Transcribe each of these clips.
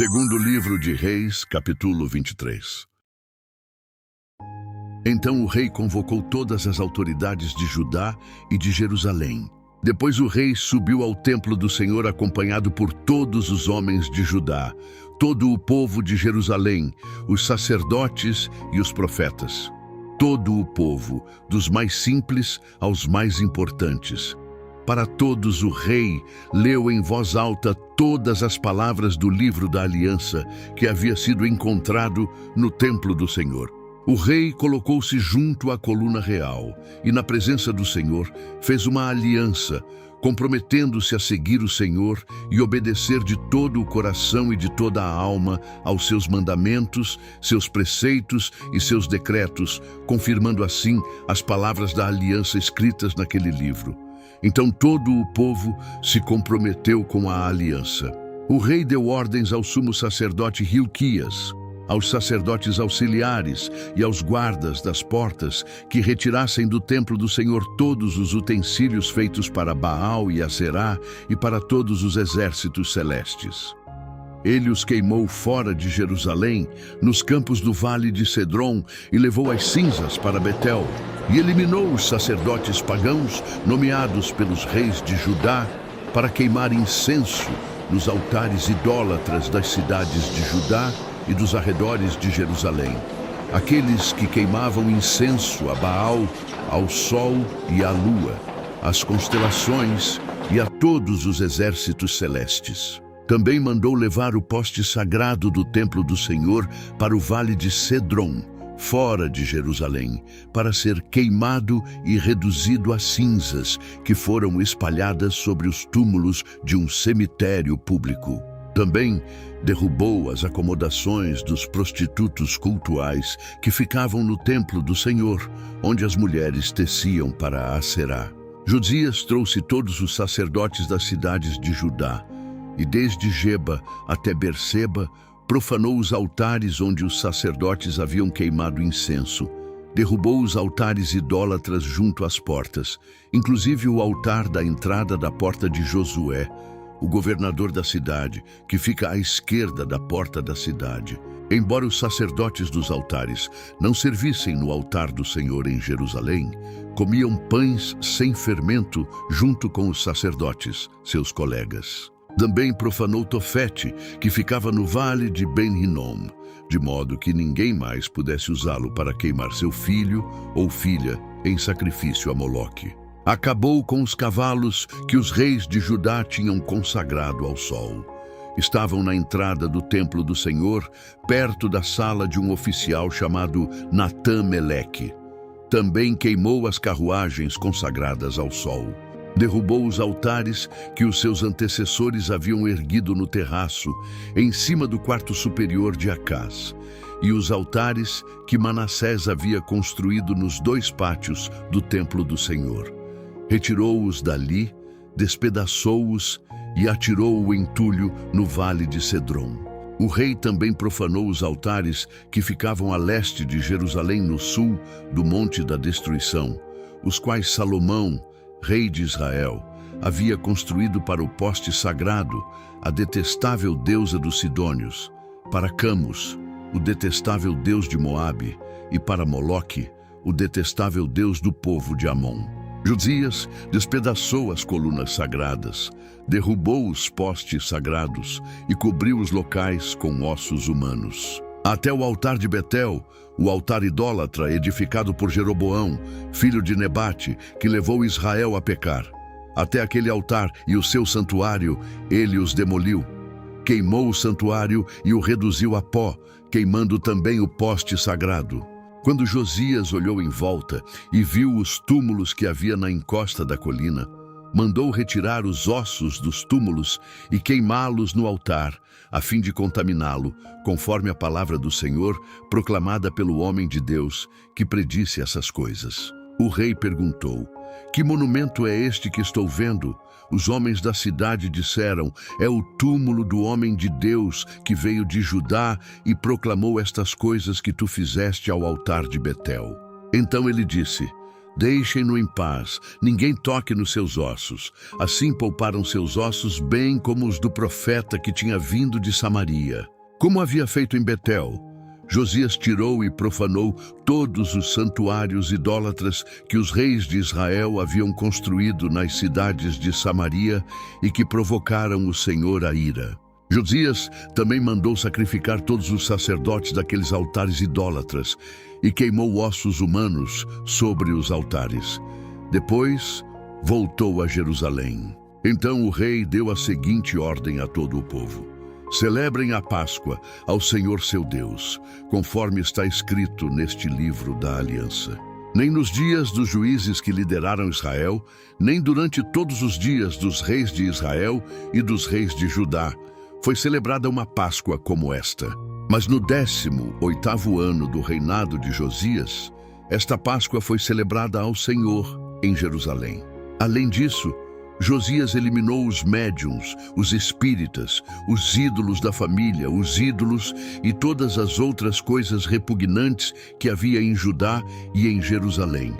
Segundo livro de Reis, capítulo 23. Então o rei convocou todas as autoridades de Judá e de Jerusalém. Depois o rei subiu ao templo do Senhor acompanhado por todos os homens de Judá, todo o povo de Jerusalém, os sacerdotes e os profetas. Todo o povo, dos mais simples aos mais importantes. Para todos o rei leu em voz alta todas as palavras do livro da aliança que havia sido encontrado no templo do Senhor. O rei colocou-se junto à coluna real e, na presença do Senhor, fez uma aliança, comprometendo-se a seguir o Senhor e obedecer de todo o coração e de toda a alma aos seus mandamentos, seus preceitos e seus decretos, confirmando assim as palavras da aliança escritas naquele livro. Então todo o povo se comprometeu com a aliança. O rei deu ordens ao sumo sacerdote Hilquias, aos sacerdotes auxiliares e aos guardas das portas que retirassem do templo do Senhor todos os utensílios feitos para Baal e Aserá e para todos os exércitos celestes. Ele os queimou fora de Jerusalém, nos campos do vale de Cedron, e levou as cinzas para Betel, e eliminou os sacerdotes pagãos, nomeados pelos reis de Judá, para queimar incenso nos altares idólatras das cidades de Judá e dos arredores de Jerusalém. Aqueles que queimavam incenso a Baal, ao sol e à lua, às constelações e a todos os exércitos celestes. Também mandou levar o poste sagrado do templo do Senhor para o vale de Cedron, fora de Jerusalém, para ser queimado e reduzido a cinzas que foram espalhadas sobre os túmulos de um cemitério público. Também derrubou as acomodações dos prostitutos cultuais que ficavam no templo do Senhor, onde as mulheres teciam para Aserá. Josias trouxe todos os sacerdotes das cidades de Judá, e desde Geba até Berseba, profanou os altares onde os sacerdotes haviam queimado incenso. Derrubou os altares idólatras junto às portas, inclusive o altar da entrada da porta de Josué, o governador da cidade, que fica à esquerda da porta da cidade. Embora os sacerdotes dos altares não servissem no altar do Senhor em Jerusalém, comiam pães sem fermento junto com os sacerdotes, seus colegas. Também profanou Tofete, que ficava no vale de Ben-Hinnom, de modo que ninguém mais pudesse usá-lo para queimar seu filho ou filha em sacrifício a Moloque. Acabou com os cavalos que os reis de Judá tinham consagrado ao sol. Estavam na entrada do templo do Senhor, perto da sala de um oficial chamado Natã-Meleque. Também queimou as carruagens consagradas ao sol. Derrubou os altares que os seus antecessores haviam erguido no terraço, em cima do quarto superior de Acaz, e os altares que Manassés havia construído nos dois pátios do templo do Senhor. Retirou-os dali, despedaçou-os e atirou o entulho no vale de Cedron. O rei também profanou os altares que ficavam a leste de Jerusalém, no sul do Monte da Destruição, os quais Salomão, rei de Israel, havia construído para o poste sagrado, a detestável deusa dos Sidônios, para Camus, o detestável deus de Moabe, e para Moloque, o detestável deus do povo de Amon. Josias despedaçou as colunas sagradas, derrubou os postes sagrados e cobriu os locais com ossos humanos. Até o altar de Betel, o altar idólatra edificado por Jeroboão, filho de Nebate, que levou Israel a pecar. Até aquele altar e o seu santuário, ele os demoliu. Queimou o santuário e o reduziu a pó, queimando também o poste sagrado. Quando Josias olhou em volta e viu os túmulos que havia na encosta da colina, mandou retirar os ossos dos túmulos e queimá-los no altar, a fim de contaminá-lo, conforme a palavra do Senhor, proclamada pelo homem de Deus, que predisse essas coisas. O rei perguntou: "Que monumento é este que estou vendo?" Os homens da cidade disseram: "É o túmulo do homem de Deus que veio de Judá e proclamou estas coisas que tu fizeste ao altar de Betel." Então ele disse: Deixem-no em paz, ninguém toque nos seus ossos. Assim pouparam seus ossos bem como os do profeta que tinha vindo de Samaria. Como havia feito em Betel, Josias tirou e profanou todos os santuários idólatras que os reis de Israel haviam construído nas cidades de Samaria e que provocaram o Senhor a ira. Josias também mandou sacrificar todos os sacerdotes daqueles altares idólatras e queimou ossos humanos sobre os altares. Depois, voltou a Jerusalém. Então o rei deu a seguinte ordem a todo o povo: celebrem a Páscoa ao Senhor seu Deus, conforme está escrito neste livro da aliança. Nem nos dias dos juízes que lideraram Israel, nem durante todos os dias dos reis de Israel e dos reis de Judá, foi celebrada uma Páscoa como esta. Mas no 18º ano do reinado de Josias, esta Páscoa foi celebrada ao Senhor em Jerusalém. Além disso, Josias eliminou os médiuns, os espíritas, os ídolos da família, os ídolos e todas as outras coisas repugnantes que havia em Judá e em Jerusalém.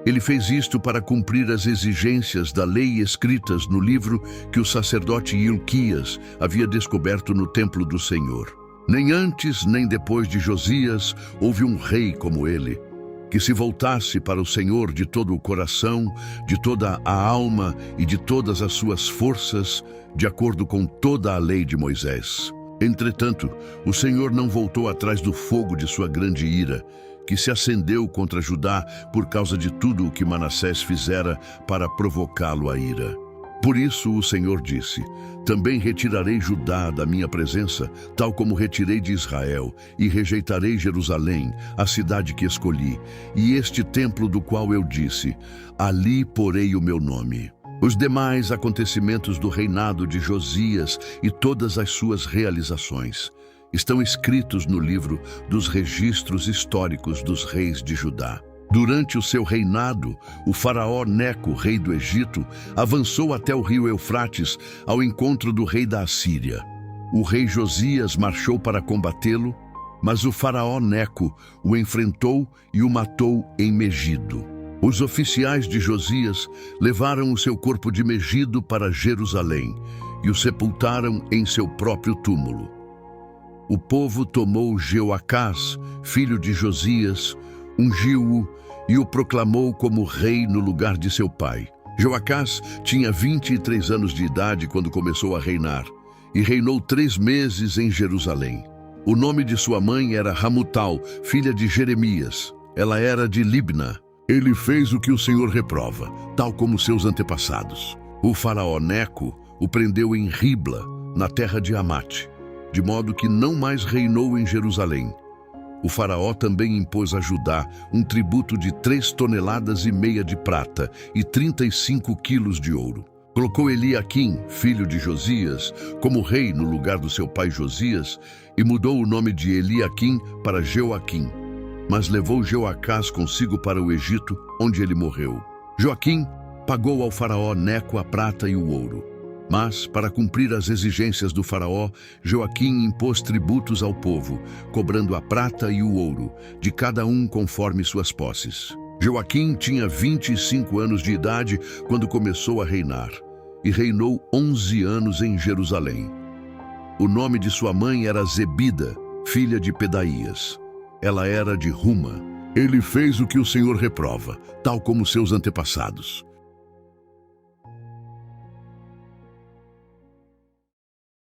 Ele fez isto para cumprir as exigências da lei escritas no livro que o sacerdote Hilquias havia descoberto no templo do Senhor. Nem antes nem depois de Josias houve um rei como ele, que se voltasse para o Senhor de todo o coração, de toda a alma e de todas as suas forças, de acordo com toda a lei de Moisés. Entretanto, o Senhor não voltou atrás do fogo de sua grande ira, que se acendeu contra Judá por causa de tudo o que Manassés fizera para provocá-lo à ira. Por isso o Senhor disse: também retirarei Judá da minha presença, tal como retirei de Israel, e rejeitarei Jerusalém, a cidade que escolhi, e este templo do qual eu disse: ali porei o meu nome. Os demais acontecimentos do reinado de Josias e todas as suas realizações estão escritos no livro dos registros históricos dos reis de Judá. Durante o seu reinado, o faraó Neco, rei do Egito, avançou até o rio Eufrates ao encontro do rei da Assíria. O rei Josias marchou para combatê-lo, mas o faraó Neco o enfrentou e o matou em Megido. Os oficiais de Josias levaram o seu corpo de Megido para Jerusalém e o sepultaram em seu próprio túmulo. O povo tomou Jeoacás, filho de Josias, ungiu-o e o proclamou como rei no lugar de seu pai. Jeoacás tinha 23 anos de idade quando começou a reinar e reinou 3 meses em Jerusalém. O nome de sua mãe era Hamutal, filha de Jeremias. Ela era de Libna. Ele fez o que o Senhor reprova, tal como seus antepassados. O faraó Neco o prendeu em Ribla, na terra de Amate, de modo que não mais reinou em Jerusalém. O faraó também impôs a Judá um tributo de 3,5 toneladas de prata e 35 quilos de ouro. Colocou Eliaquim, filho de Josias, como rei no lugar do seu pai Josias e mudou o nome de Eliaquim para Jeoaquim. Mas levou Jeoacás consigo para o Egito, onde ele morreu. Joaquim pagou ao faraó Neco a prata e o ouro. Mas, para cumprir as exigências do faraó, Joaquim impôs tributos ao povo, cobrando a prata e o ouro, de cada um conforme suas posses. Joaquim tinha 25 anos de idade quando começou a reinar, e reinou 11 anos em Jerusalém. O nome de sua mãe era Zebida, filha de Pedaías. Ela era de Ruma. Ele fez o que o Senhor reprova, tal como seus antepassados.